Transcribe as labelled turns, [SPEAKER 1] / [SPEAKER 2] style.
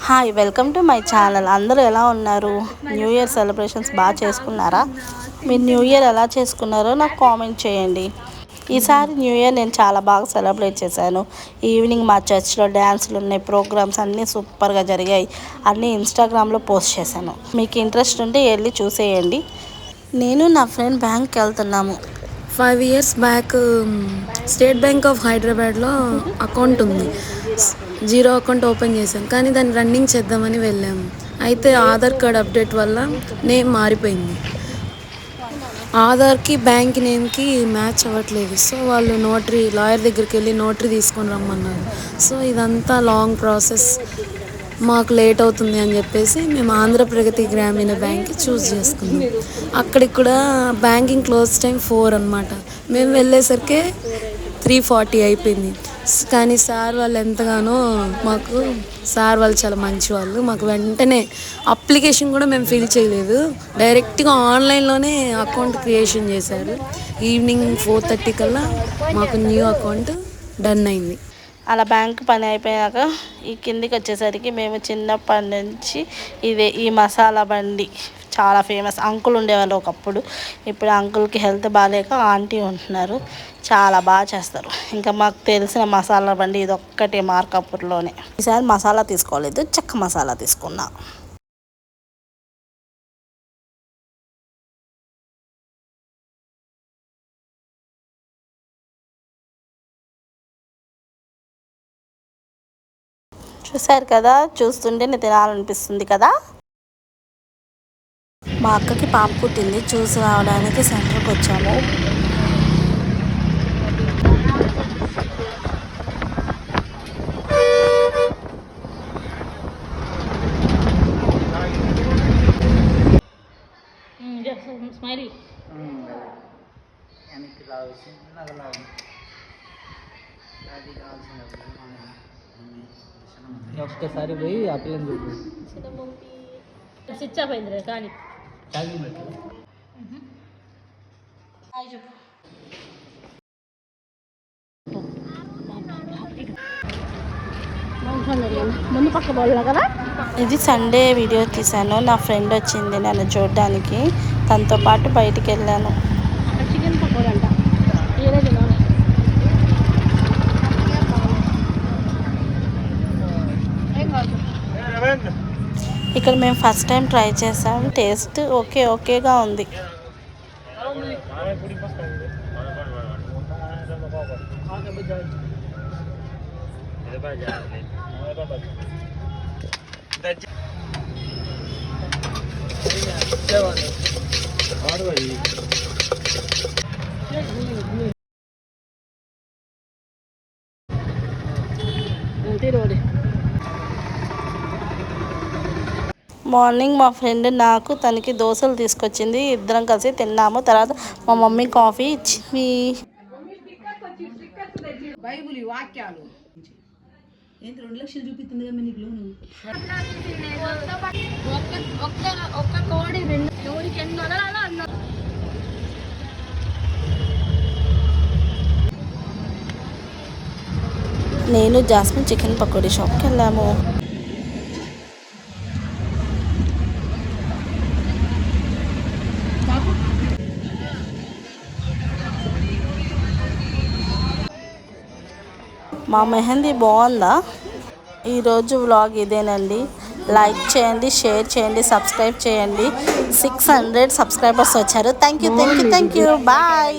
[SPEAKER 1] Hi welcome to my channel. అందరూ ఎలా ఉన్నారు? న్యూ ఇయర్ సెలబ్రేషన్స్ బాగా చేసుకున్నారా? మీరు న్యూ ఇయర్ ఎలా చేసుకున్నారో నాకు కామెంట్ చేయండి. ఈసారి న్యూ ఇయర్ నేను చాలా బాగా సెలబ్రేట్ చేశాను. ఈవినింగ్ మా చర్చ్లో డ్యాన్సులు ఉన్నాయి, ప్రోగ్రామ్స్ అన్నీ సూపర్గా జరిగాయి. అన్నీ ఇన్స్టాగ్రామ్లో పోస్ట్ చేశాను. మీకు ఇంట్రెస్ట్ ఉంటే వెళ్ళి చూసేయండి. నేను నా ఫ్రెండ్ బ్యాంక్కి వెళ్తున్నాము.
[SPEAKER 2] 5 years back state bank of హైదరాబాద్లో అకౌంట్ ఉంది. జీరో అకౌంట్ ఓపెన్ చేశాం, కానీ దాన్ని రన్నింగ్ చేద్దామని వెళ్ళాము. అయితే ఆధార్ కార్డ్ అప్డేట్ వల్ల నేమ్ మారిపోయింది. ఆధార్కి బ్యాంక్ నేమ్కి మ్యాచ్ అవ్వట్లేదు. సో వాళ్ళు లాయర్ దగ్గరికి వెళ్ళి నోటరీ తీసుకొని రమ్మన్నారు. సో ఇదంతా లాంగ్ ప్రాసెస్, మాకు లేట్ అవుతుంది అని చెప్పేసి మేము ఆంధ్రప్రగతి గ్రామీణ బ్యాంక్ చూస్ చేసుకున్నాం. అక్కడికి కూడా బ్యాంకింగ్ క్లోజ్ టైం 4 అనమాట. మేము వెళ్ళేసరికి 3:40 అయిపోయింది. కానీ సార్ వాళ్ళు ఎంతగానో సార్ వాళ్ళు చాలా మంచి వాళ్ళు. మాకు వెంటనే అప్లికేషన్ కూడా మేము ఫిల్ చేయలేదు, డైరెక్ట్గా ఆన్లైన్లోనే అకౌంట్ క్రియేషన్ చేశారు. ఈవినింగ్ 4:30 కల్లా మాకు న్యూ అకౌంట్ డన్ అయింది.
[SPEAKER 1] అలా బ్యాంక్ పని అయిపోయాక ఈ కిందికి వచ్చేసరికి మేము చిన్నప్పటి నుంచి ఈ మసాలా బండి చాలా ఫేమస్. అంకుల్ ఉండేవాళ్ళు ఒకప్పుడు. ఇప్పుడు అంకుల్కి హెల్త్ బాగాలేక ఆంటీ ఉంటున్నారు. చాలా బాగా చేస్తారు. ఇంకా మాకు తెలిసిన మసాలా బండి ఇది ఒక్కటే మార్కాపూర్లోనే. ఈసారి మసాలా తీసుకోలేదు, చెక్క మసాలా తీసుకున్నా. చూసారు కదా, చూస్తుంటే నేను తినాలనిపిస్తుంది కదా. మా అక్కకి పాప పుట్టింది, చూసి రావడానికి సెంటర్కి వచ్చాము.
[SPEAKER 3] ఒక్కసారి పోయి ఆ పిల్లని చూపు స్విచ్ ఆఫ్ అయింది కానీ ఇది సండే వీడియో తీశాను. నా ఫ్రెండ్ వచ్చింది నన్ను చూడడానికి, తనతో పాటు బయటికి వెళ్ళాను. ఇక్కడ మేము ఫస్ట్ టైం ట్రై చేసాం. టేస్ట్ ఓకేగా ఉంది. మార్నింగ్ మా ఫ్రెండ్ తనకి దోశలు తీసుకొచ్చింది. ఇద్దరం కలిసి తిన్నాము. తర్వాత మా మమ్మీ కాఫీ ఇచ్చింది.
[SPEAKER 4] బైబిల్ వాక్యాలు 2 లక్షలు చూపిస్తుంది కదా నీకు లోను.
[SPEAKER 1] నేను జాస్మిన్ చికెన్ పకోడీ షాప్కి వెళ్ళాము. మా మెహందీ బాగుందా? ఈరోజు వ్లాగ్ ఇదేనండి. లైక్ చేయండి, షేర్ చేయండి, సబ్స్క్రైబ్ చేయండి. 600 సబ్స్క్రైబర్స్ వచ్చారు. Thank you. బాయ్.